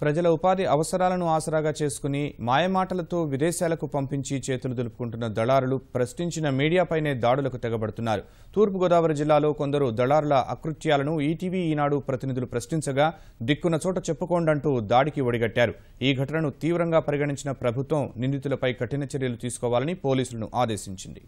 ప్రజల ఉపాధి అవసరాలను ఆసరాగా చేసుకుని మాయమాటలతో విదేశాలకు పంపించి చేతులు దులుపుకుంటున్న దళారులు ప్రశ్నించిన మీడియాపైనే దాడులకు తెగబడుతున్నారు. తూర్పుగోదావరి జిల్లాలో కొందరు దళారుల అకృత్యాలను ఈటీవీ ఈనాడు ప్రతినిధులు ప్రశ్నించగా దిక్కున్న చోట చెప్పుకోండంటూ దాడికి ఒడిగట్టారు. ఈ ఘటనను తీవ్రంగా పరిగణించిన ప్రభుత్వం నిందితులపై కఠిన చర్యలు తీసుకోవాలని పోలీసులను ఆదేశించింది.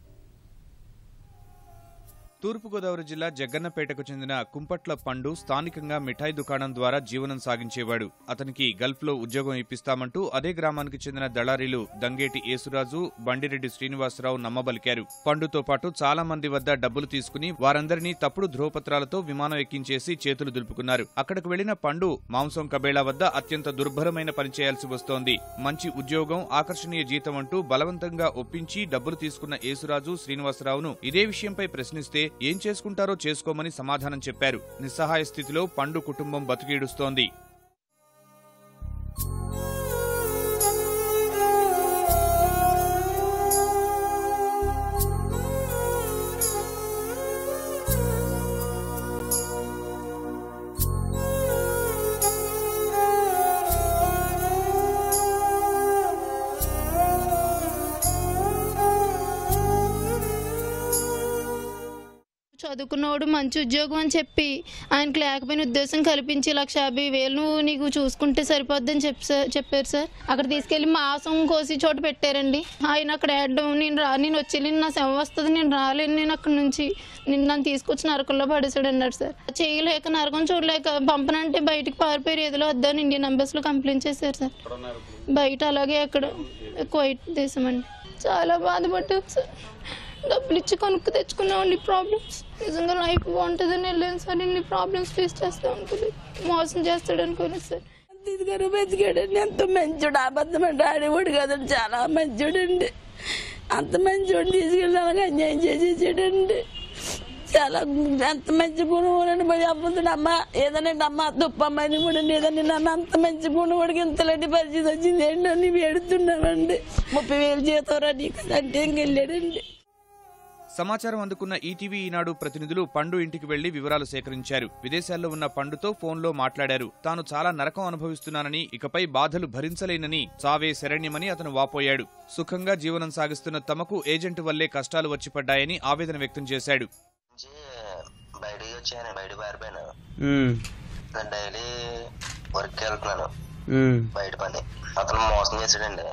తూర్పుగోదావరి జిల్లా జగ్గన్నపేటకు చెందిన కుంపట్ల పండు స్థానికంగా మిఠాయి దుకాణం ద్వారా జీవనం సాగించేవాడు. అతనికి గల్ఫ్లో ఉద్యోగం ఇప్పిస్తామంటూ అదే గ్రామానికి చెందిన దళారీలు దంగేటి యేసురాజు, బండిరెడ్డి శ్రీనివాసరావు నమ్మబలికారు. పండుతో పాటు చాలా మంది వద్ద డబ్బులు తీసుకుని వారందరినీ తప్పుడు ధ్రువపత్రాలతో విమానం ఎక్కించేసి చేతులు దులుపుకున్నారు. అక్కడకు వెళ్లిన పండు మాంసం కబేళా వద్ద అత్యంత దుర్భరమైన పని చేయాల్సి వస్తోంది. మంచి ఉద్యోగం, ఆకర్షణీయ జీతం అంటూ బలవంతంగా ఒప్పించి డబ్బులు తీసుకున్న యేసురాజు, శ్రీనివాసరావును ఇదే విషయంపై ప్రశ్నిస్తే ఏం చేసుకుంటారో చేసుకోమని సమాధానం చెప్పారు. నిస్సహాయ స్థితిలో పండు కుటుంబం బతికీడుస్తోంది. చదువుకున్నవాడు మంచి ఉద్యోగం అని చెప్పి ఆయనకు లేకపోయిన ఉద్దేశం కల్పించి 1,50,000 నీకు చూసుకుంటే సరిపోద్దని చెప్పారు సార్. అక్కడ తీసుకెళ్లి మాంసం కోసి చోట పెట్టారండి. ఆయన అక్కడ వేయడం నేను వచ్చి నా శవ వస్తుంది, నేను రాలేను, నేను అక్కడ నుంచి నన్ను తీసుకొచ్చి నరకంలో పడేసాడు అన్నాడు సార్. చేయలేక నరకం చూడలేక పంపనంటే బయటకు పారిపోయారు. ఏదో వద్దని ఇండియన్ ఎంబసీలో కంప్లైంట్ చేశారు సార్. బయట అలాగే అక్కడ కువైట్ దేశం అండి. చాలా బాధపడ్డాం సార్. డబ్బులు ఇచ్చి కొనుక్కు తెచ్చుకున్నామండి. ప్రాబ్లమ్స్ నిజంగా లైఫ్ బాగుంటుందని వెళ్ళాను సార్. ఇన్ని ప్రాబ్లమ్స్ ఫేస్ చేస్తూ ఉంటుంది. మోసం చేస్తాడు అనుకోలేదు సార్. తీసుకొని బతికాడండి. ఎంత మంచోడు, అబద్ధం అంటే ఆడేవాడు కదండి. చాలా మంచోడండి. అంత మంచోడు తీసుకెళ్ళి అలాగే అన్యాయం చేసేసాడండి. చాలా ఎంత మంచి గుణవాడండి. పోయి అమ్ముతాడు అమ్మ ఏదైనా అమ్మ దుప్పమ్మని కూడా ఏదైనా నన్ను అంత మంచి గుణవాడికి ఇంతలాంటి పరిస్థితి వచ్చింది ఏంటో నీవు ఏడుతున్నానండి. 30,000 జీతం నీకు అంటే ఇంకెళ్ళాడండి. సమాచారం అందుకున్న ఈటీవీ ఈనాడు ప్రతినిధులు పండు ఇంటికి వెళ్లి వివరాలు సేకరించారు. విదేశాల్లో ఉన్న పండుతో ఫోన్లో మాట్లాడారు. తాను చాలా నరకం అనుభవిస్తున్నానని, ఇకపై బాధలు భరించలేనని, చావే శరణ్యమని అతను వాపోయాడు. సుఖంగా జీవనం సాగిస్తున్న తమకు ఏజెంట్ వల్లే కష్టాలు వచ్చిపడ్డాయని ఆవేదన వ్యక్తం చేశాడు. డైలీ వర్క్ వెళ్తున్నాను, బయట పని. అతను మోసం చేశాడండి.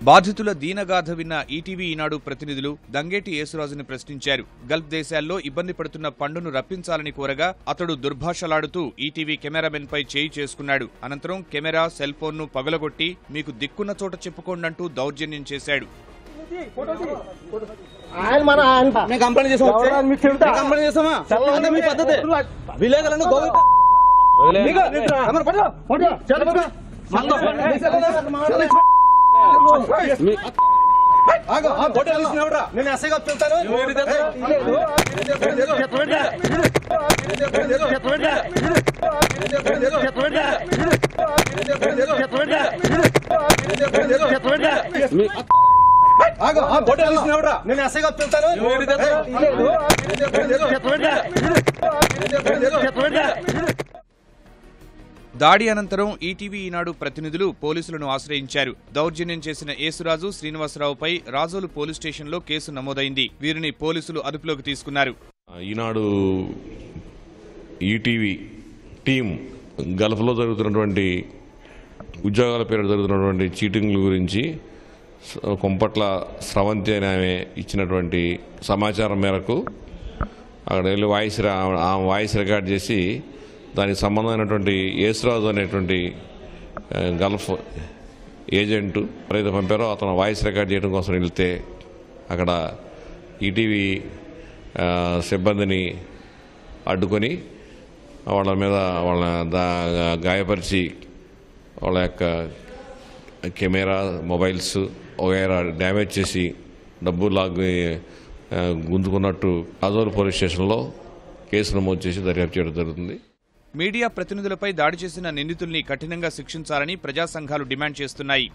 బాధితుల దీనగాథ విన్న ఈటీవీ ఈనాడు ప్రతినిధులు దంగేటి యేసురాజుని ప్రశ్నించారు. గల్ఫ్ దేశాల్లో ఇబ్బంది పడుతున్న పండును రప్పించాలని కోరగా అతడు దుర్భాషలాడుతూ ఈటీవీ కెమెరామెన్ పై చేయి చేసుకున్నాడు. అనంతరం కెమెరా, సెల్ ఫోన్ ను పగలగొట్టి మీకు దిక్కున్న చోట చెప్పుకోండంటూ దౌర్జన్యం చేశాడు. నేను ఎస్ఐగా చెప్తాను. నేను ఎస్ఐగా చెప్తాను. దాడి అనంతరం ఈటీవీ ఈనాడు ప్రతినిధులు పోలీసులను ఆశ్రయించారు. దౌర్జన్యం చేసిన యేసురాజు, శ్రీనివాసరావుపై రాజోలు పోలీస్ స్టేషన్లో కేసు నమోదైంది. వీరిని పోలీసులు అదుపులోకి తీసుకున్నారు. ఈనాడు ఈటీవీ టీం గల్ఫ్లో జరుగుతున్నటువంటి ఉద్యోగాల పేరు జరుగుతున్నటువంటి చీటింగ్ల గురించి కుంపట్ల స్రవంతి అనే ఆమె ఇచ్చినటువంటి సమాచారం మేరకు అక్కడ వెళ్ళి వాయిస్ రికార్డ్ చేసి దానికి సంబంధమైనటువంటి యేసురాజు అనేటువంటి గల్ఫ్ ఏజెంటు ఎవరైతే పంపారో అతను వాయిస్ రికార్డ్ చేయడం కోసం వెళ్తే అక్కడ ఈటీవీ సిబ్బందిని అడ్డుకొని వాళ్ళ మీద గాయపరిచి వాళ్ళ యొక్క కెమెరా, మొబైల్స్ వగైరా డ్యామేజ్ చేసి డబ్బు గుంజుకున్నట్టు రాజోలు పోలీస్ స్టేషన్లో కేసు నమోదు చేసి దర్యాప్తు చేయడం జరుగుతుంది. మీడియా ప్రతినిధులపై దాడి చేసిన నిందితుల్ని కఠినంగా శిక్షించాలని ప్రజా సంఘాలు డిమాండ్ చేస్తున్నాయి.